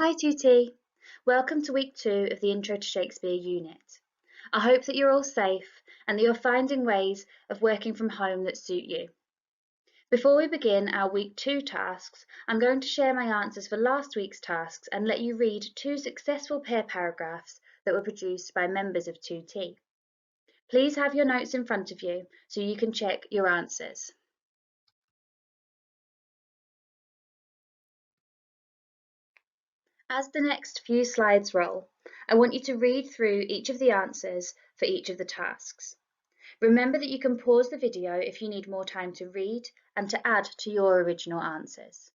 Hi 2T, welcome to week 2 of the Intro to Shakespeare unit. I hope that you're all safe and that you're finding ways of working from home that suit you. Before we begin our week 2 tasks, I'm going to share my answers for last week's tasks and let you read 2 successful pair paragraphs that were produced by members of 2T. Please have your notes in front of you so you can check your answers. As the next few slides roll, I want you to read through each of the answers for each of the tasks. Remember that you can pause the video if you need more time to read and to add to your original answers.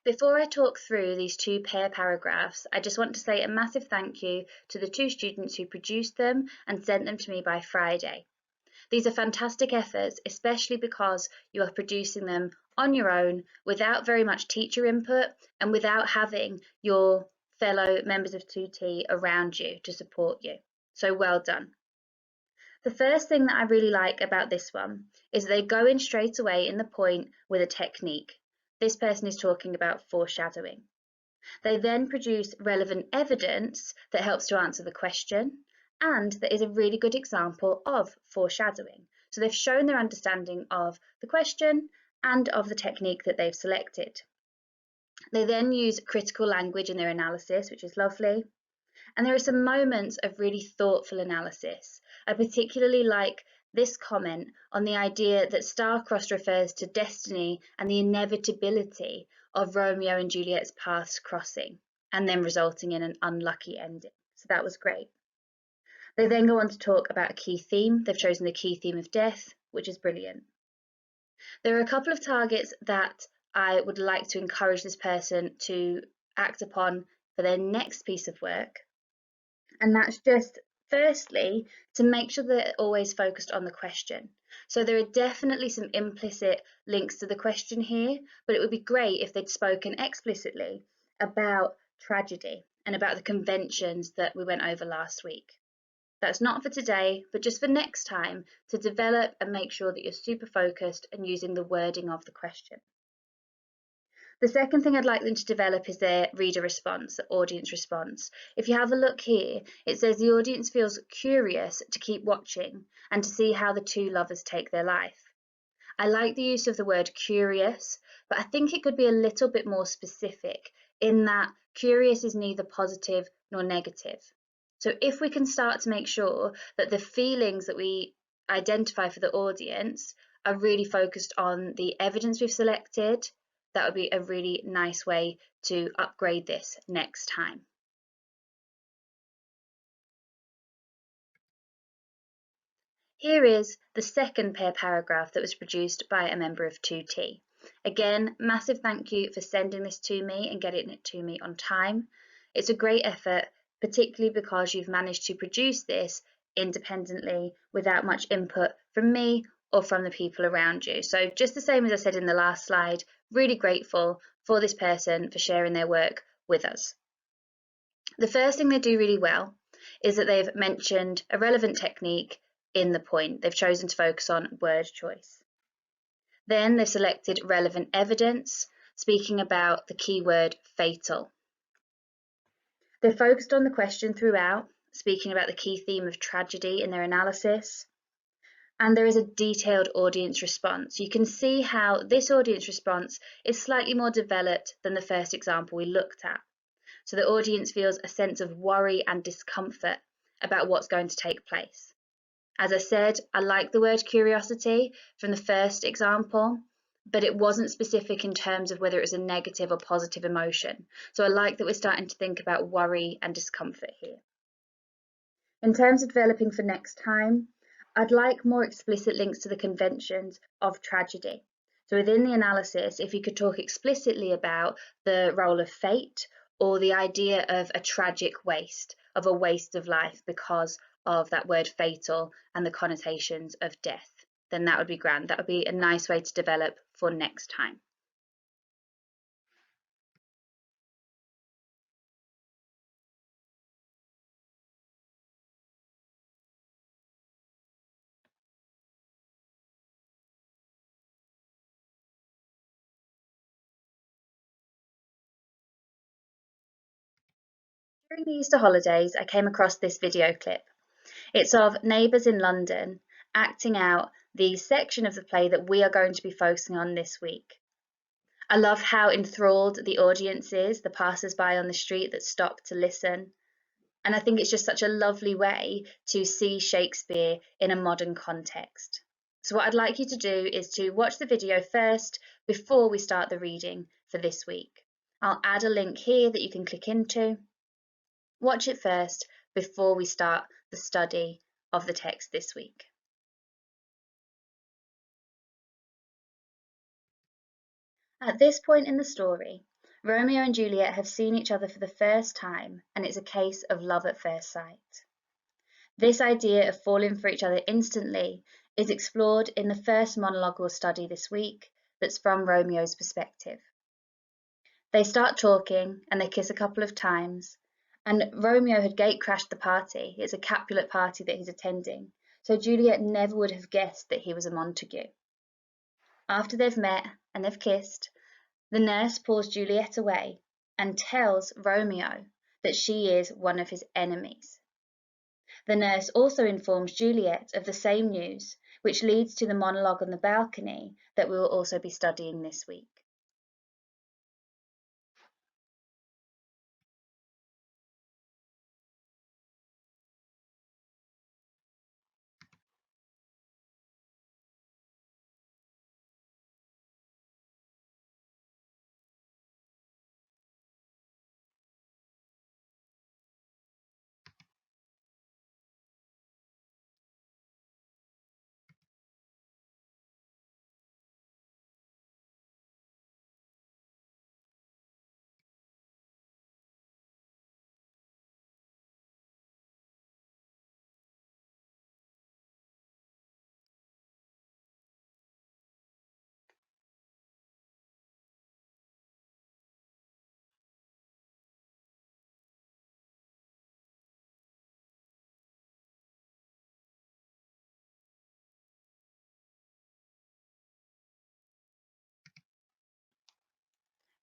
Before I talk through these 2 pair paragraphs, I just want to say a massive thank you to the 2 students who produced them and sent them to me by Friday. These are fantastic efforts, especially because you are producing them on your own without very much teacher input and without having your fellow members of 2T around you to support you. So well done. The first thing that I really like about this one is they go in straight away in the point with a technique. This person is talking about foreshadowing. They then produce relevant evidence that helps to answer the question, and that is a really good example of foreshadowing. So they've shown their understanding of the question and of the technique that they've selected. They then use critical language in their analysis, which is lovely. And there are some moments of really thoughtful analysis. I particularly like this comment on the idea that star-crossed refers to destiny and the inevitability of Romeo and Juliet's paths crossing and then resulting in an unlucky ending. So that was great. They then go on to talk about a key theme. They've chosen the key theme of death, which is brilliant. There are a couple of targets that I would like to encourage this person to act upon for their next piece of work. And that's just, firstly, to make sure that they're always focused on the question. So there are definitely some implicit links to the question here, but it would be great if they'd spoken explicitly about tragedy and about the conventions that we went over last week. That's not for today, but just for next time to develop and make sure that you're super focused and using the wording of the question. The second thing I'd like them to develop is their reader response, the audience response. If you have a look here, it says the audience feels curious to keep watching and to see how the 2 lovers take their life. I like the use of the word curious, but I think it could be a little bit more specific in that curious is neither positive nor negative. So if we can start to make sure that the feelings that we identify for the audience are really focused on the evidence we've selected, that would be a really nice way to upgrade this next time. Here is the second pair paragraph that was produced by a member of 2T. Again, massive thank you for sending this to me and getting it to me on time. It's a great effort, particularly because you've managed to produce this independently without much input from me or from the people around you. So just the same as I said in the last slide, really grateful for this person for sharing their work with us. The first thing they do really well is that they've mentioned a relevant technique in the point. They've chosen to focus on word choice. Then they've selected relevant evidence, speaking about the keyword fatal. They're focused on the question throughout, speaking about the key theme of tragedy in their analysis. And there is a detailed audience response. You can see how this audience response is slightly more developed than the first example we looked at. So the audience feels a sense of worry and discomfort about what's going to take place. As I said, I like the word curiosity from the first example, but it wasn't specific in terms of whether it was a negative or positive emotion. So I like that we're starting to think about worry and discomfort here. In terms of developing for next time, I'd like more explicit links to the conventions of tragedy. So within the analysis, if you could talk explicitly about the role of fate or the idea of a tragic waste, of a waste of life because of that word fatal and the connotations of death, then that would be grand. That would be a nice way to develop for next time. During the Easter holidays, I came across this video clip. It's of neighbours in London acting out the section of the play that we are going to be focusing on this week. I love how enthralled the audience is, the passers-by on the street that stop to listen. And I think it's just such a lovely way to see Shakespeare in a modern context. So what I'd like you to do is to watch the video first before we start the reading for this week. I'll add a link here that you can click into. Watch it first before we start the study of the text this week. At this point in the story, Romeo and Juliet have seen each other for the first time, and it's a case of love at first sight. This idea of falling for each other instantly is explored in the first monologue we'll study this week, that's from Romeo's perspective. They start talking and they kiss a couple of times, and Romeo had gate crashed the party. It's a Capulet party that he's attending, so Juliet never would have guessed that he was a Montague. After they've met and they've kissed, the nurse pulls Juliet away and tells Romeo that she is one of his enemies. The nurse also informs Juliet of the same news, which leads to the monologue on the balcony that we will also be studying this week.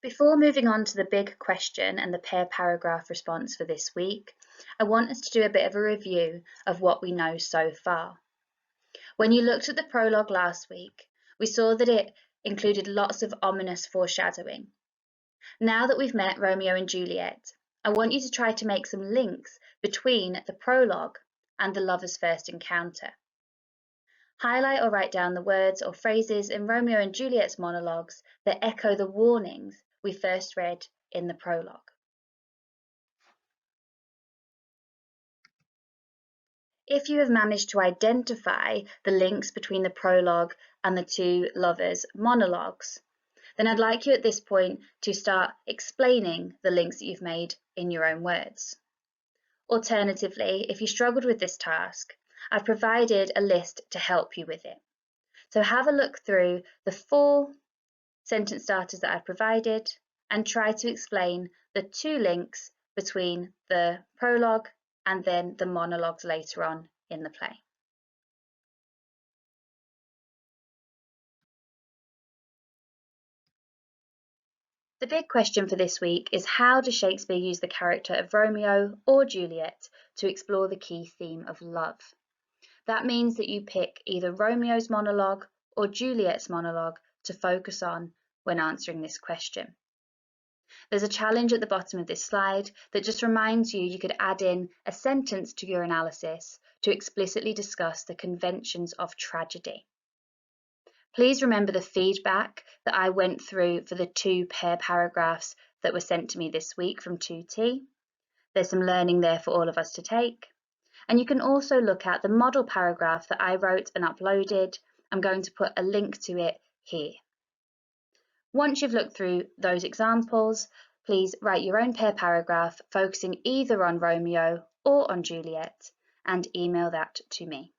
Before moving on to the big question and the pair paragraph response for this week, I want us to do a bit of a review of what we know so far. When you looked at the prologue last week, we saw that it included lots of ominous foreshadowing. Now that we've met Romeo and Juliet, I want you to try to make some links between the prologue and the lovers' first encounter. Highlight or write down the words or phrases in Romeo and Juliet's monologues that echo the warnings we first read in the prologue. If you have managed to identify the links between the prologue and the two lovers' monologues, then I'd like you at this point to start explaining the links that you've made in your own words. Alternatively, if you struggled with this task, I've provided a list to help you with it. So have a look through the 4 sentence starters that I've provided and try to explain the 2 links between the prologue and then the monologues later on in the play. The big question for this week is, how does Shakespeare use the character of Romeo or Juliet to explore the key theme of love? That means that you pick either Romeo's monologue or Juliet's monologue to focus on when answering this question. There's a challenge at the bottom of this slide that just reminds you you could add in a sentence to your analysis to explicitly discuss the conventions of tragedy. Please remember the feedback that I went through for the 2 pair paragraphs that were sent to me this week from 2T. There's some learning there for all of us to take. And you can also look at the model paragraph that I wrote and uploaded. I'm going to put a link to it here. Once you've looked through those examples, please write your own pair paragraph focusing either on Romeo or on Juliet and email that to me.